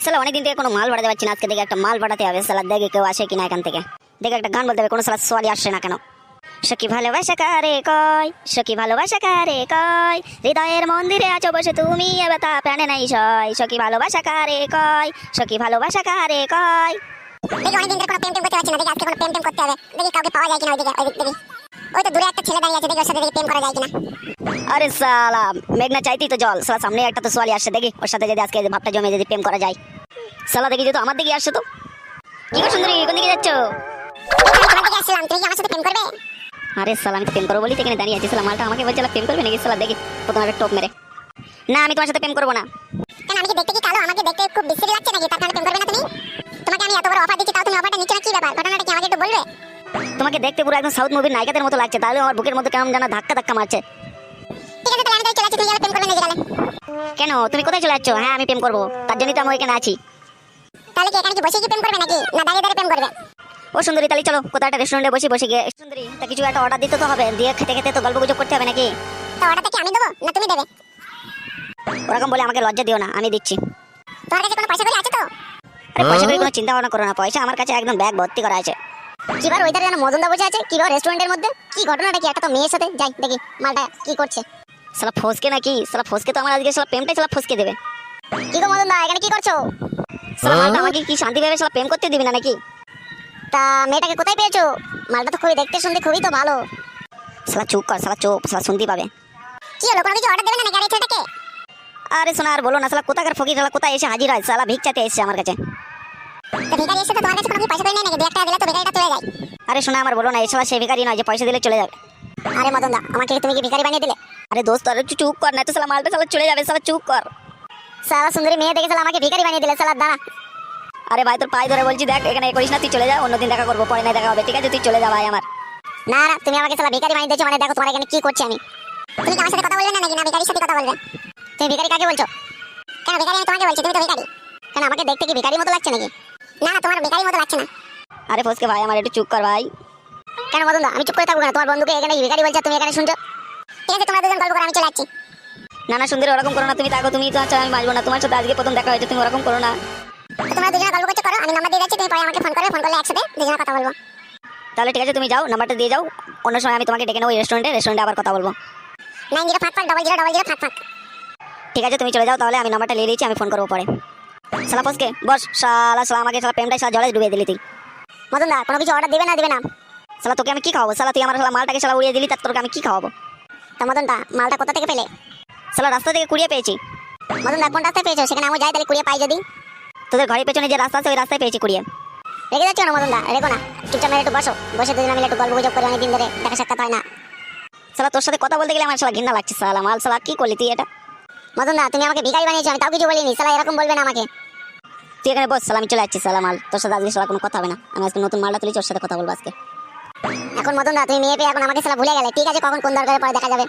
সালা অনেকদিন থেকে কোনো মাল পাঠাতে পারছি না, আজকে দেখে একটা মাল পাঠাতে হবে। সালা দেখে কেউ আসে কিনা এখান থেকে, দেখে একটা গান বলতে হবে। কোনো সালা সোয়ালি আসছে না কেন? সখী ভালোবাসা কারে কয়, সখী ভালোবাসা কারে কয়, হৃদয়ের মন্দিরে আছো বসে তুমি এবার তা প্রাণে নাই সয়। সখী ভালোবাসা কারে কয়, সখী ভালোবাসা কারে কয়। দেখি অনেকদিন ধরে কোনো প্রেম করতে পারছি না, দেখি আজকে কোনো প্রেম করতে হবে। দেখি কাউকে পাওয়া যায় কিনা ওইদিকে, দেখি ওই তো দূরে একটা ছেলে দাঁড়িয়ে আছে, দেখি ওর সাথে দেখি প্রেম করা যায় কিনা। আরে সালা মেঘনা চাইতেই তো জল, সালা সামনে একটা তো সোয়ালি আসছে, দেখি ওর সাথে যদি আজকে ভাবটা জমে যদি প্রেম করা যায়। সালা দেখি যেহেতু আমার দিকে আসছে তো। কি গো সুন্দরী, কোন দিকে যাচ্ছ? তোমার দিকে আসছিলাম, তুমি কি আমার সাথে প্রেম করবে? আরে সালা আমি তো প্রেম করবো বলি তো এখানে দাঁড়িয়ে আছি। সালা মালটা আমাকে বলছে প্রেম করবে নাকি? সালা দেখি প্রথমে একটা টপ মেরে। না আমি তোমার সাথে প্রেম করবো না। কেন, আমি কি দেখতে কি কালো? আমাকে দেখতে খুব বিশ্রী লাগছে নাকি? তার কারণে প্রেম করবে না তুমি? তোমাকে আমি এত বড় অফার দিচ্ছি, তাও তুমি অফারটা নিচ্ছ না, কি ব্যাপার? ঘটনাটা কি আমাকে একটু বলবে? তোমাকে দেখতে পুরো একদম সাউথ মুভির নায়িকাদের মতো লাগছে, তাহলে আমার বুকের মধ্যে কেমন যেন ধাক্কা ধাক্কা মারছে। ঠিক আছে, তাহলে আমি চলে যাচ্ছি, তুমি গেলে প্রেম করবে না গেলে। কেন তুমি কোথায় চলে যাচ্ছ? হ্যাঁ আমি প্রেম করবো, তার জন্যই তো আমি এখানে আছি। তাহলে কি এখানে কি বসে কি প্রেম করবে নাকি, না দাঁড়িয়ে দাঁড়িয়ে প্রেম করবে? ও সুন্দরী, তাহলে চলো কোথাও একটা রেস্টুরেন্টে বসে গিয়ে। সুন্দরী, তা কিছু একটা অর্ডার দিতে তো হবে, দিয়ে খেতে খেতে তো গল্প গুজব করতে হবে নাকি? তো অর্ডারটা কি আমি দেবো না তুমি দেবে? ওরকম বলে আমাকে লজ্জা দিও না, আমি দিচ্ছি। তোমার কাছে কোনো পয়সা করি আছে তো? আরে পয়সা করে কোনো চিন্তা ভাবনা করো না, পয়সা আমার কাছে একদম ব্যাগ ভর্তি করা আছে। কিবার ওইটারে যেন মদনদা বসে আছে, কিবার রেস্টুরেন্টের মধ্যে কি ঘটনাটা কি? একটা তো মেয়ের সাথে যাই দেখি মালটা কি করছে। সালা ফসকে নাকি? সালা ফসকে তো আমার আজকে সালা প্রেমটাই সালা ফসকে দেবে। কি গো মদনদা, এখানে কি করছো? সালা মালটা আমাকে কি শান্তি ভেবে সালা প্রেম করতে দিবি না নাকি? তা মেয়েটাকে কোথায় পেয়েছো? মালটা তো খুবই দেখতে শুনতে খুবই তো ভালো। সালা চুপ কর, সালা চুপ, সালা শুনতে পাবে। কি হলো, কোনো কিছু অর্ডার দেবে না নাকি আর এই ছেলেটাকে? আরে শোনা আর বলো না, সালা কোথাকার ফকির, সালা কোথায় এসে হাজির হয়, সালা ভিক চাইতে এসেছে আমার কাছে। তো ভিখারি এসে তো তোমার কাছে কোনো কি পয়সা করে নেই নাকি? 2 টাকা দিলে তো ভিখারিটা চলে যায়। আরে শোনা আমার বলো না, এই শালা সে ভিখারি নয় যে পয়সা দিলে চলে যাবে। আরে মদনদা, আমাকে তুমি কি ভিখারি বানিয়ে দিলে? আরে দোস্ত আরে একটু চুপ কর না তো, সালা মালটা সালা চলে যাবে, সালা চুপ কর। সারা সুন্দরী মেয়ে দেখে সালা আমাকে ভিখারি বানিয়ে দিলে, সালা দাঁড়া। আরে ভাই তোর পায়ে ধরে বলছি, দেখ এখানে করিস না, তুই চলে যা, অন্যদিন দেখা করবো, পরে না দেখা হবে, ঠিক আছে? তুই চলে যা ভাই আমার। না না, তুমি আমাকে সালা ভিখারি বানিয়ে দিয়েছো, মানে দেখো তোমার এখানে কি করছি আমি। তুমি কি আমার সাথে কথা বলবে না নাকি না ভিখারির সাথে কথা বলবে? তুমি ভিখারি কাকে বলছো? কেন ভিখারি আমি তোমাকে বলছি, তুমি তো ভিখারি। কেন আমাকে দেখতে কি ভিখারির মতো লাগছে নাকি? না না, তোমার ভিখারির মতো লাগছে না। আরে ফসকে ভাই আমার একটু চুপ কর ভাই। কেন মদনদা, আমি চুপ করে থাকবো কেন? তোমার বন্ধুকে এখানে ভিখারি বলছো, তুমি এখানে শুনছো। ঠিক আছে, তোমরা দুজন গল্প করো, আমি চলে যাচ্ছি। না না সুন্দরী ওরকম করো না, তুমি থাকো, তুমি তো আচ্ছা আমি মানবো না, তোমার সাথে আজকে প্রথম দেখা হয়েছে, তুমি ওরকম করো না। তো তোমরা দুজনে গল্প করতে করো, আমি নাম্বার দিয়ে যাচ্ছি, তুমি পরে আমাকে ফোন করবে, ফোন করলে একসাথে দুজনে কথা বলবো। তাহলে ঠিক আছে তুমি যাও, নাম্বারটা দিয়ে যাও, অন্য সময় আমি তোমাকে ডেকে নেবো রেস্টুরেন্টে আবার কথা বলবো। 90550000 ঠিক আছে তুমি চলে যাও, তাহলে আমি নাম্বারটা নিয়ে নিয়েছি, আমি ফোন করবো পরে। শালা ফসকে বস, শালা শালা আমাকে শালা প্রেমটাই শালা জলে ডুবিয়ে দিলি তুই। মদনদা, কোনো কিছু অর্ডার দিবে না দিবে না? শালা তোকে আমি কি খাওয়াবো? শালা তুই আমার শালা মালটাকে শালা উড়িয়ে দিলি, তার তোকে আমি কি খাওয়াবো? তা মদনদা, মালটা কোথা থেকে পেলে? শালা রাস্তা থেকে কুড়িয়ে পেয়েছি। মদনদা, কোন রাস্তায় পেয়েছো? সেখানে আমি যাই, তাহলে কুড়িয়ে পাই যদি। তোদের ঘরের পেছনে যে রাস্তা আছে ওই রাস্তায় পেয়েছি কুড়িয়ে। রেখে যাচ্ছ না মদনদা? রেখো না, চুপচাপ মেরে একটু বসো, বসে দুজনে মিলে একটু গল্প গুজব করে, অনেকদিন ধরে দেখা সাক্ষাৎ হয় না। শালা তোর সাথে কথা বলতে গেলে আমার শালা ঘৃণা লাগছে, শালা মাল শালা কি করলি তুই এটা? মদনদা, তুমি আমাকে ভিখারি বানিয়েছো, আমি তাও কিছু বলিনি, শালা এরকম বলবে না আমাকে। তুই এখানে বস, শালা আমি চলে যাচ্ছি, শালা মাল তোর সাথে আজকে শালা কোনো কথা হবে না, আমি আজকে নতুন মালটা তুলেছি, ওর সাথে কথা বলবো আজকে। এখন মদনদা তুমি মেয়ে পেয়ে এখন আমাকে শালা ভুলে গেলে, ঠিক আছে কখন কোন দরকারে পরে দেখা যাবে।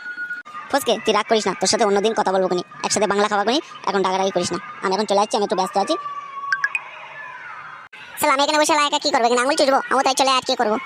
ফসকে তুই রাগ করিস না, তোর সাথে অন্যদিন কথা বলবো কোনি, একসাথে বাংলা খাওয়া কোনি, এখন ডাকাডাকি করিস না, আমি এখন চলে যাচ্ছি, আমি একটু ব্যস্ত আছি। শালা আমি এখানে বসে একা কি করবো? এখানে আঙুল চুষবো? আমি তাই চলে আর কি করবো?